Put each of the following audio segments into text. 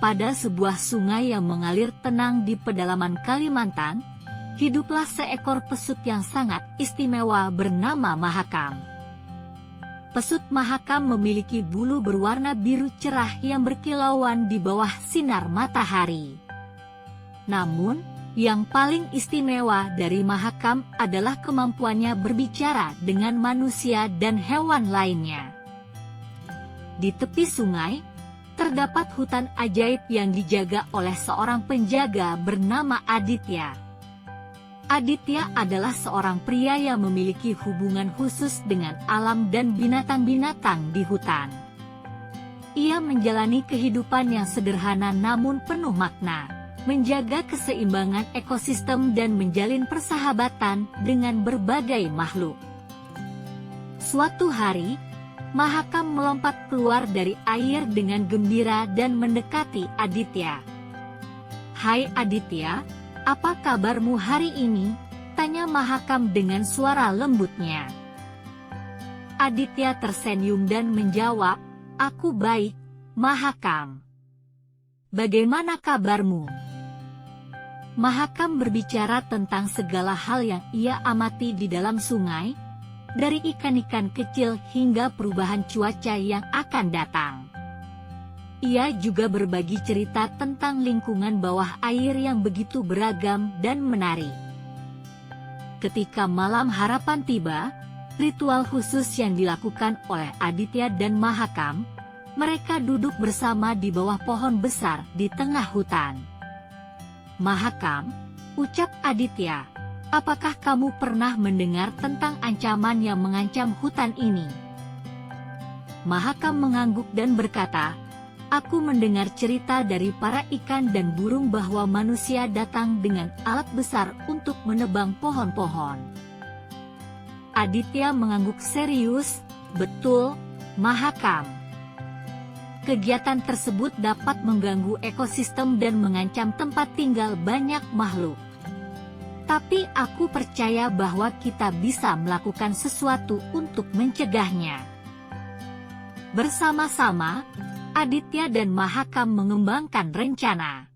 pada sebuah sungai yang mengalir tenang di pedalaman Kalimantan, hiduplah seekor pesut yang sangat istimewa bernama Mahakam. Pesut Mahakam memiliki bulu berwarna biru cerah yang berkilauan di bawah sinar matahari. Namun, yang paling istimewa dari Mahakam adalah kemampuannya berbicara dengan manusia dan hewan lainnya. Di tepi sungai, terdapat hutan ajaib yang dijaga oleh seorang penjaga bernama Aditya. Aditya adalah seorang pria yang memiliki hubungan khusus dengan alam dan binatang-binatang di hutan. Ia menjalani kehidupan yang sederhana namun penuh makna, menjaga keseimbangan ekosistem dan menjalin persahabatan dengan berbagai makhluk. Suatu hari, Mahakam melompat keluar dari air dengan gembira dan mendekati Aditya. "Hai Aditya, apa kabarmu hari ini?" tanya Mahakam dengan suara lembutnya. Aditya tersenyum dan menjawab, "Aku baik, Mahakam. Bagaimana kabarmu?" Mahakam berbicara tentang segala hal yang ia amati di dalam sungai, dari ikan-ikan kecil hingga perubahan cuaca yang akan datang. Ia juga berbagi cerita tentang lingkungan bawah air yang begitu beragam dan menarik. Ketika malam harapan tiba, ritual khusus yang dilakukan oleh Aditya dan Mahakam, mereka duduk bersama di bawah pohon besar di tengah hutan. "Mahakam," ucap Aditya, "apakah kamu pernah mendengar tentang ancaman yang mengancam hutan ini?" Mahakam mengangguk dan berkata, "Aku mendengar cerita dari para ikan dan burung bahwa manusia datang dengan alat besar untuk menebang pohon-pohon." Aditya mengangguk serius, "Betul, Mahakam. Kegiatan tersebut dapat mengganggu ekosistem dan mengancam tempat tinggal banyak makhluk. Tapi aku percaya bahwa kita bisa melakukan sesuatu untuk mencegahnya." Bersama-sama, Aditya dan Mahakam mengembangkan rencana.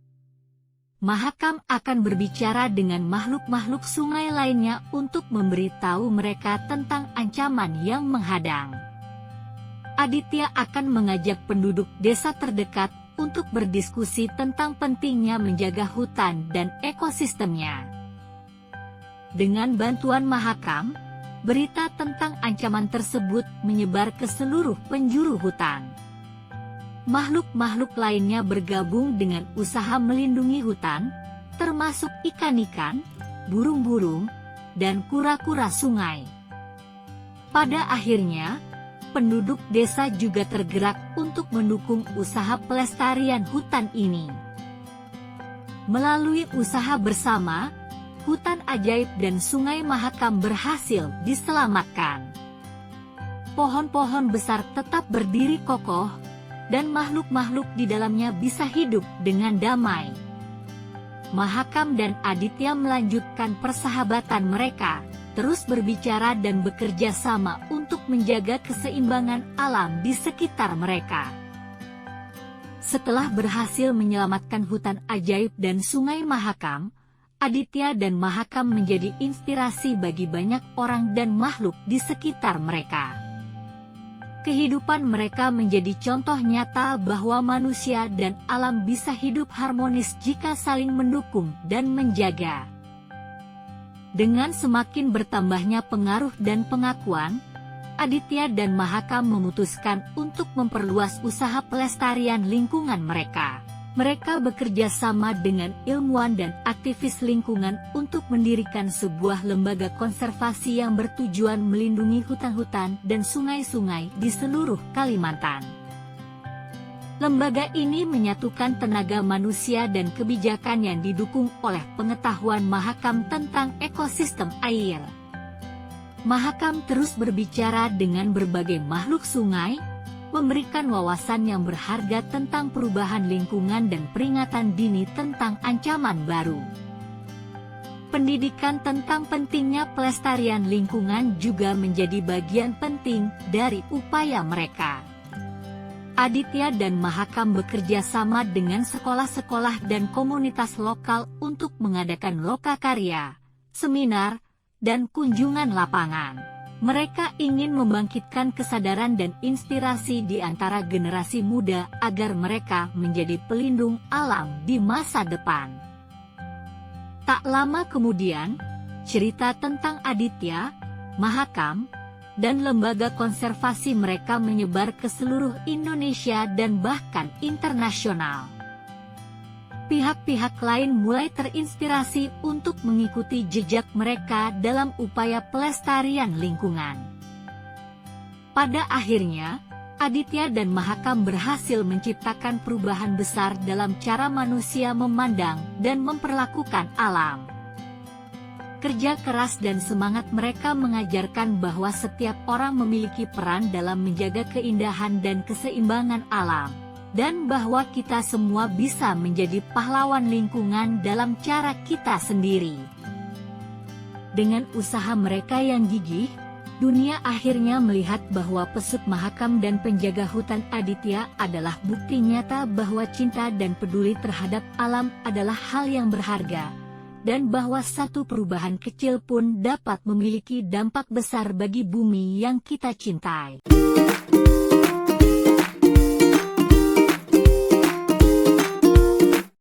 Mahakam akan berbicara dengan makhluk-makhluk sungai lainnya untuk memberitahu mereka tentang ancaman yang menghadang. Aditya akan mengajak penduduk desa terdekat untuk berdiskusi tentang pentingnya menjaga hutan dan ekosistemnya. Dengan bantuan Mahakam, berita tentang ancaman tersebut menyebar ke seluruh penjuru hutan. Makhluk-makhluk lainnya bergabung dengan usaha melindungi hutan, termasuk ikan-ikan, burung-burung, dan kura-kura sungai. Pada akhirnya, penduduk desa juga tergerak untuk mendukung usaha pelestarian hutan ini. Melalui usaha bersama, hutan ajaib dan sungai Mahakam berhasil diselamatkan. Pohon-pohon besar tetap berdiri kokoh, dan makhluk-makhluk di dalamnya bisa hidup dengan damai. Mahakam dan Aditya melanjutkan persahabatan mereka, terus berbicara dan bekerja sama untuk menjaga keseimbangan alam di sekitar mereka. Setelah berhasil menyelamatkan hutan ajaib dan sungai Mahakam, Aditya dan Mahakam menjadi inspirasi bagi banyak orang dan makhluk di sekitar mereka. Kehidupan mereka menjadi contoh nyata bahwa manusia dan alam bisa hidup harmonis jika saling mendukung dan menjaga. Dengan semakin bertambahnya pengaruh dan pengakuan, Aditya dan Mahakam memutuskan untuk memperluas usaha pelestarian lingkungan mereka. Mereka bekerja sama dengan ilmuwan dan aktivis lingkungan untuk mendirikan sebuah lembaga konservasi yang bertujuan melindungi hutan-hutan dan sungai-sungai di seluruh Kalimantan. Lembaga ini menyatukan tenaga manusia dan kebijakan yang didukung oleh pengetahuan Mahakam tentang ekosistem air. Mahakam terus berbicara dengan berbagai makhluk sungai, memberikan wawasan yang berharga tentang perubahan lingkungan dan peringatan dini tentang ancaman baru. Pendidikan tentang pentingnya pelestarian lingkungan juga menjadi bagian penting dari upaya mereka. Aditya dan Mahakam bekerja sama dengan sekolah-sekolah dan komunitas lokal untuk mengadakan lokakarya, seminar, dan kunjungan lapangan. Mereka ingin membangkitkan kesadaran dan inspirasi di antara generasi muda agar mereka menjadi pelindung alam di masa depan. Tak lama kemudian, cerita tentang Aditya, Mahakam, dan lembaga konservasi mereka menyebar ke seluruh Indonesia dan bahkan internasional. Pihak-pihak lain mulai terinspirasi untuk mengikuti jejak mereka dalam upaya pelestarian lingkungan. Pada akhirnya, Aditya dan Mahakam berhasil menciptakan perubahan besar dalam cara manusia memandang dan memperlakukan alam. Kerja keras dan semangat mereka mengajarkan bahwa setiap orang memiliki peran dalam menjaga keindahan dan keseimbangan alam, dan bahwa kita semua bisa menjadi pahlawan lingkungan dalam cara kita sendiri. Dengan usaha mereka yang gigih, dunia akhirnya melihat bahwa pesut Mahakam dan penjaga hutan Aditya adalah bukti nyata bahwa cinta dan peduli terhadap alam adalah hal yang berharga, dan bahwa satu perubahan kecil pun dapat memiliki dampak besar bagi bumi yang kita cintai.